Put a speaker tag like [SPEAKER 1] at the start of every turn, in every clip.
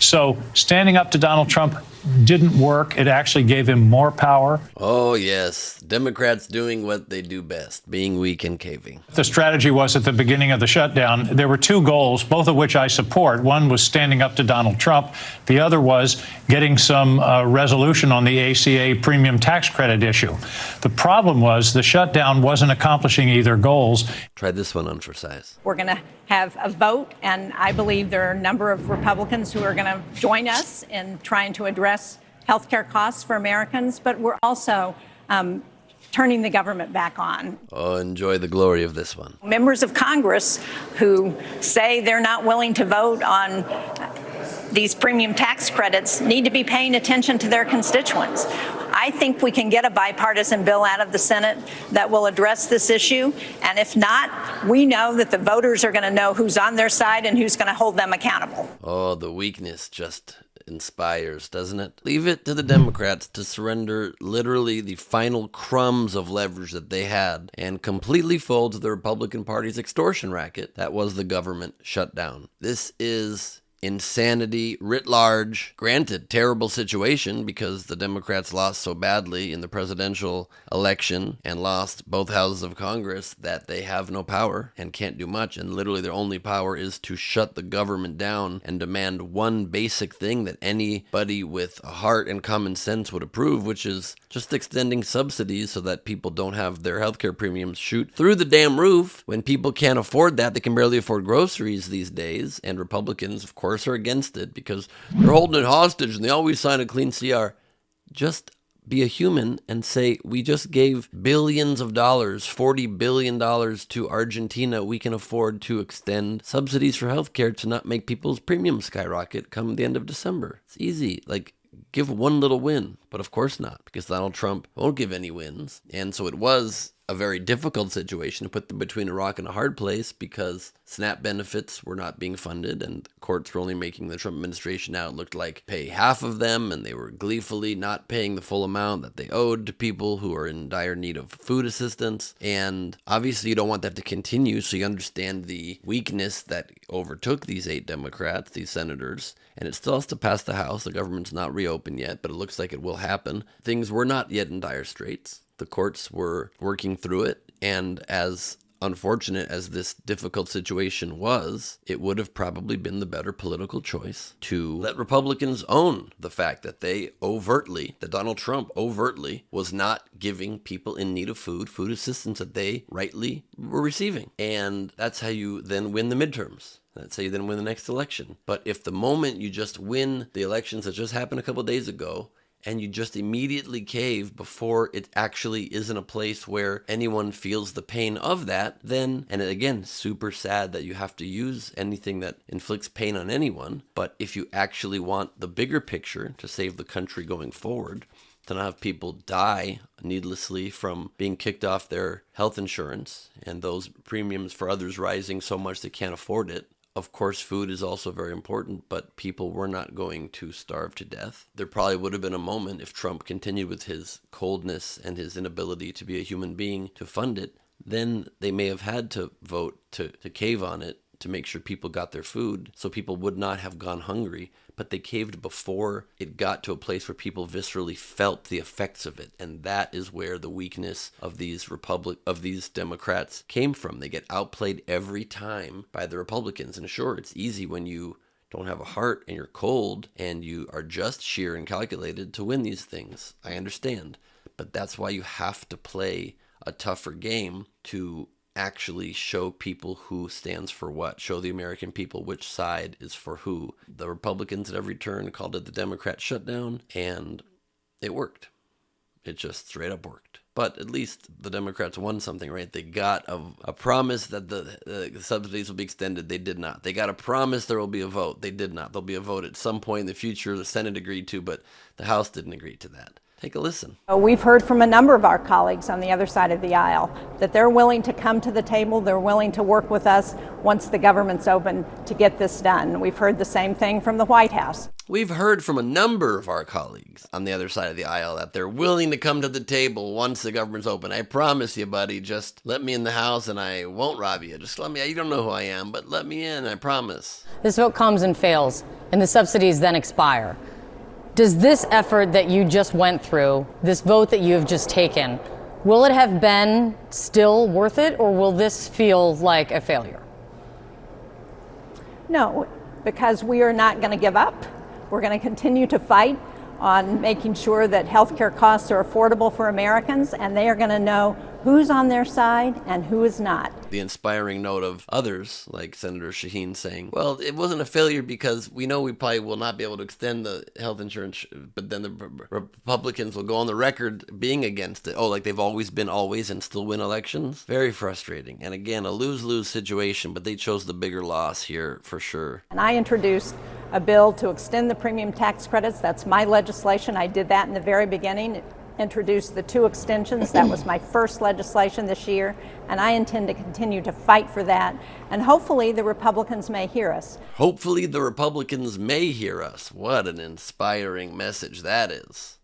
[SPEAKER 1] So standing up to Donald Trump didn't work. It actually gave him more power.
[SPEAKER 2] Oh, yes. Democrats doing what they do best, being weak and caving.
[SPEAKER 1] The strategy was at the beginning of the shutdown, there were two goals, both of which I support. One was standing up to Donald Trump. The other was getting some resolution on the ACA premium tax credit issue. The problem was the shutdown wasn't accomplishing either goals.
[SPEAKER 2] Try this one on for size.
[SPEAKER 3] We're going to have a vote, and I believe there are a number of Republicans who are going to join us in trying to address health care costs for Americans, but we're also turning the government back on.
[SPEAKER 2] Oh, enjoy the glory of this one.
[SPEAKER 3] Members of Congress who say they're not willing to vote on these premium tax credits need to be paying attention to their constituents. I think we can get a bipartisan bill out of the Senate that will address this issue. And if not, we know that the voters are going to know who's on their side and who's going to hold them accountable.
[SPEAKER 2] Oh, the weakness just inspires, doesn't it? Leave it to the Democrats to surrender literally the final crumbs of leverage that they had and completely fold to the Republican Party's extortion racket that was the government shutdown. This is insanity writ large. Granted, terrible situation because the Democrats lost so badly in the presidential election and lost both houses of Congress that they have no power and can't do much, and literally their only power is to shut the government down and demand one basic thing that anybody with a heart and common sense would approve, which is just extending subsidies so that people don't have their healthcare premiums shoot through the damn roof. When people can't afford that, they can barely afford groceries these days, and Republicans, of course, are against it because they're holding it hostage and they always sign a clean CR. Just be a human and say, we just gave billions of dollars, $40 billion to Argentina. We can afford to extend subsidies for healthcare to not make people's premiums skyrocket come the end of December. It's easy. Like, give one little win, but of course not, because Donald Trump won't give any wins. And so it was a very difficult situation to put them between a rock and a hard place because SNAP benefits were not being funded and courts were only making the Trump administration out look like pay half of them, and they were gleefully not paying the full amount that they owed to people who are in dire need of food assistance. And obviously you don't want that to continue, so you understand the weakness that overtook these 8 Democrats, these senators, and it still has to pass the House. The government's not reopened yet, but it looks like it will happen. Things were not yet in dire straits. The courts were working through it, and as unfortunate as this difficult situation was, it would have probably been the better political choice to let Republicans own the fact that that Donald Trump overtly was not giving people in need of food assistance that they rightly were receiving. And that's how you then win the midterms. That's how you then win the next election. But if the moment you just win the elections that just happened a couple of days ago, and you just immediately cave before it actually is in a place where anyone feels the pain of that, then, and again, super sad that you have to use anything that inflicts pain on anyone, but if you actually want the bigger picture to save the country going forward, to not have people die needlessly from being kicked off their health insurance and those premiums for others rising so much they can't afford it. Of course, food is also very important, but people were not going to starve to death. There probably would have been a moment if Trump continued with his coldness and his inability to be a human being to fund it, then they may have had to vote to cave on it to make sure people got their food so people would not have gone hungry. But they caved before it got to a place where people viscerally felt the effects of it. And that is where the weakness of these Democrats came from. They get outplayed every time by the Republicans. And sure, it's easy when you don't have a heart and you're cold and you are just sheer and calculated to win these things. I understand. But that's why you have to play a tougher game to actually show people who stands for what, show the American people which side is for who. The Republicans at every turn called it the Democrat shutdown, and it worked. It just straight up worked. But at least the Democrats won something, right? They got a promise that the subsidies will be extended. They did not. They got a promise there will be a vote. They did not. There'll be a vote at some point in the future the Senate agreed to, but the House didn't agree to that. Take a listen.
[SPEAKER 3] We've heard from a number of our colleagues on the other side of the aisle that they're willing to come to the table, they're willing to work with us once the government's open to get this done. We've heard the same thing from the White House.
[SPEAKER 2] We've heard from a number of our colleagues on the other side of the aisle that they're willing to come to the table once the government's open. I promise you, buddy, just let me in the house and I won't rob you. Just let me, you don't know who I am, but let me in, I promise.
[SPEAKER 4] This vote comes and fails, and the subsidies then expire. Does this effort that you just went through, this vote that you have just taken, will it have been still worth it, or will this feel like a failure?
[SPEAKER 3] No, because we are not going to give up. We're going to continue to fight on making sure that healthcare costs are affordable for Americans, and they are going to know who's on their side and who is not.
[SPEAKER 2] The inspiring note of others, like Senator Shaheen, saying, well, it wasn't a failure because we know we probably will not be able to extend the health insurance, but then the Republicans will go on the record being against it. Oh, like they've always been and still win elections? Very frustrating. And again, a lose-lose situation, but they chose the bigger loss here for sure.
[SPEAKER 3] And I introduced a bill to extend the premium tax credits. That's my legislation. I did that in the very beginning. Introduced the 2 extensions. That was my first legislation this year, and I intend to continue to fight for that. And hopefully the Republicans may hear us.
[SPEAKER 2] Hopefully the Republicans may hear us. What an inspiring message that is.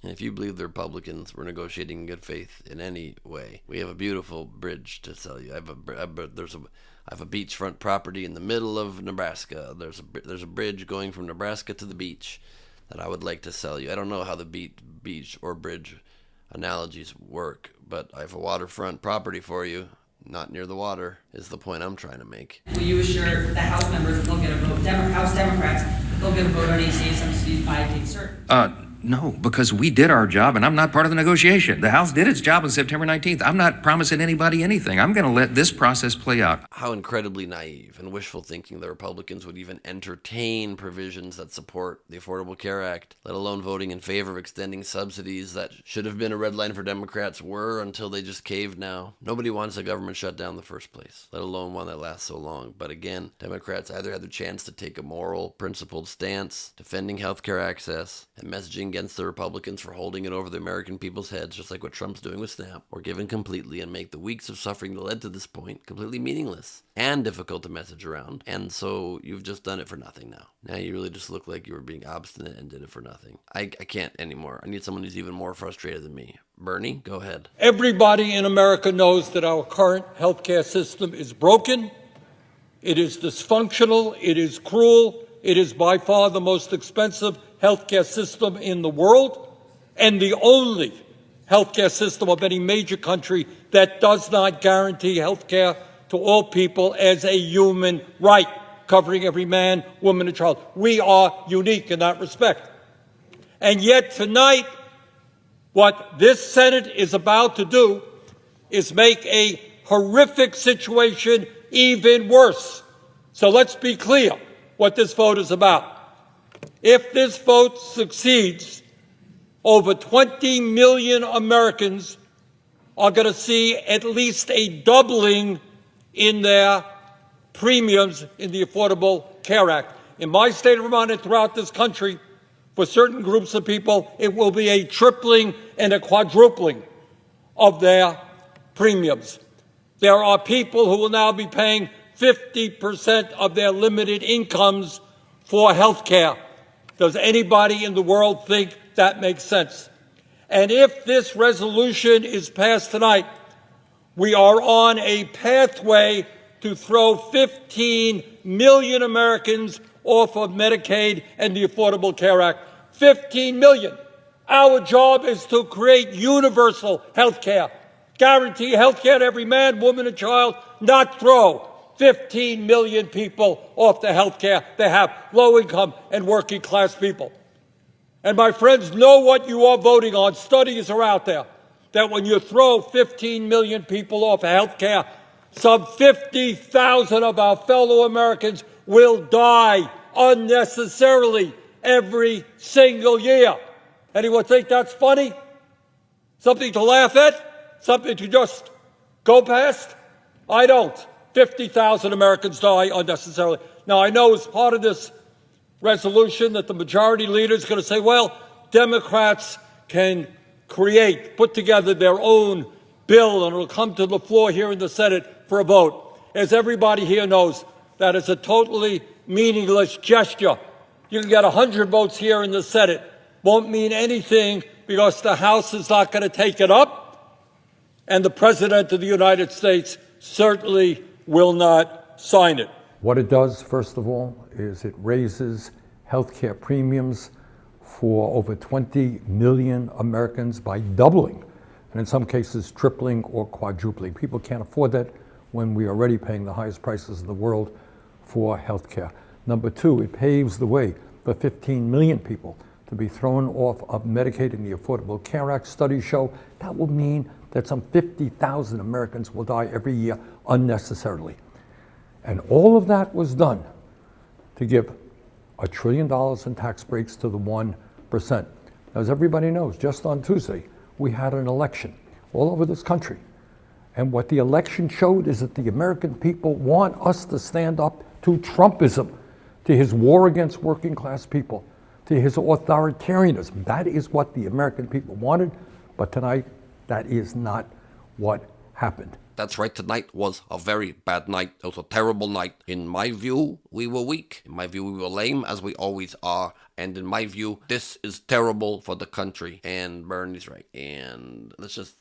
[SPEAKER 2] And if you believe the Republicans were negotiating in good faith in any way, we have a beautiful bridge to sell you. I have a beachfront property in the middle of Nebraska. There's a bridge going from Nebraska to the beach that I would like to sell you. I don't know how the beach or bridge analogies work, but I have a waterfront property for you, not near the water, is the point I'm trying to make.
[SPEAKER 5] Will you assure the House members that they'll get a vote, House Democrats, that they'll get a vote on ACA subsidies by date certain?
[SPEAKER 6] No, because we did our job, and I'm not part of the negotiation. The House did its job on September 19th. I'm not promising anybody anything. I'm going to let this process play out.
[SPEAKER 2] How incredibly naive and wishful thinking the Republicans would even entertain provisions that support the Affordable Care Act, let alone voting in favor of extending subsidies that should have been a red line for Democrats were until they just caved now. Nobody wants a government shutdown in the first place, let alone one that lasts so long. But again, Democrats either had the chance to take a moral, principled stance, defending healthcare access, and messaging against the Republicans for holding it over the American people's heads, just like what Trump's doing with SNAP, or give in completely and make the weeks of suffering that led to this point completely meaningless and difficult to message around. And so you've just done it for nothing now. Now you really just look like you were being obstinate and did it for nothing. I can't anymore. I need someone who's even more frustrated than me. Bernie, go ahead.
[SPEAKER 7] Everybody in America knows that our current healthcare system is broken. It is dysfunctional. It is cruel. It is by far the most expensive healthcare system in the world, and the only healthcare system of any major country that does not guarantee healthcare to all people as a human right, covering every man, woman, and child. We are unique in that respect. And yet tonight, what this Senate is about to do is make a horrific situation even worse. So let's be clear what this vote is about. If this vote succeeds, over 20 million Americans are going to see at least a doubling in their premiums in the Affordable Care Act. In my state of Vermont and throughout this country, for certain groups of people, it will be a tripling and a quadrupling of their premiums. There are people who will now be paying 50% of their limited incomes for health care. Does anybody in the world think that makes sense? And if this resolution is passed tonight, we are on a pathway to throw 15 million Americans off of Medicaid and the Affordable Care Act. 15 million. Our job is to create universal health care, guarantee health care to every man, woman, and child, not throw 15 million people off the health care they have, low-income and working-class people. And my friends, know what you are voting on. Studies are out there that when you throw 15 million people off health care, some 50,000 of our fellow Americans will die unnecessarily every single year. Anyone think that's funny? Something to laugh at? Something to just go past? I don't. 50,000 Americans die unnecessarily. Now, I know as part of this resolution that the majority leader is going to say, well, Democrats can put together their own bill, and it'll come to the floor here in the Senate for a vote. As everybody here knows, that is a totally meaningless gesture. You can get 100 votes here in the Senate. Won't mean anything because the House is not going to take it up, and the President of the United States certainly will not sign it.
[SPEAKER 8] What it does, first of all, is it raises health care premiums for over 20 million Americans by doubling, and in some cases tripling or quadrupling. People can't afford that when we are already paying the highest prices in the world for health care. Number two, it paves the way for 15 million people to be thrown off of Medicaid and the Affordable Care Act. Studies show that will mean that some 50,000 Americans will die every year unnecessarily. And all of that was done to give $1 trillion in tax breaks to the 1%. As everybody knows, just on Tuesday, we had an election all over this country. And what the election showed is that the American people want us to stand up to Trumpism, to his war against working class people, to his authoritarianism. That is what the American people wanted, but tonight, that is not what happened.
[SPEAKER 2] That's right, tonight was a very bad night. It was a terrible night. In my view, we were weak. In my view, we were lame, as we always are. And in my view, this is terrible for the country. And Bernie's right. And let's just,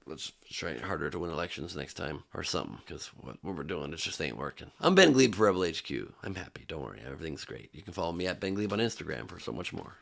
[SPEAKER 2] let's try harder to win elections next time or something. Because what we're doing, it just ain't working. I'm Ben Gleib for Rebel HQ. I'm happy. Don't worry. Everything's great. You can follow me at Ben Gleib on Instagram for so much more.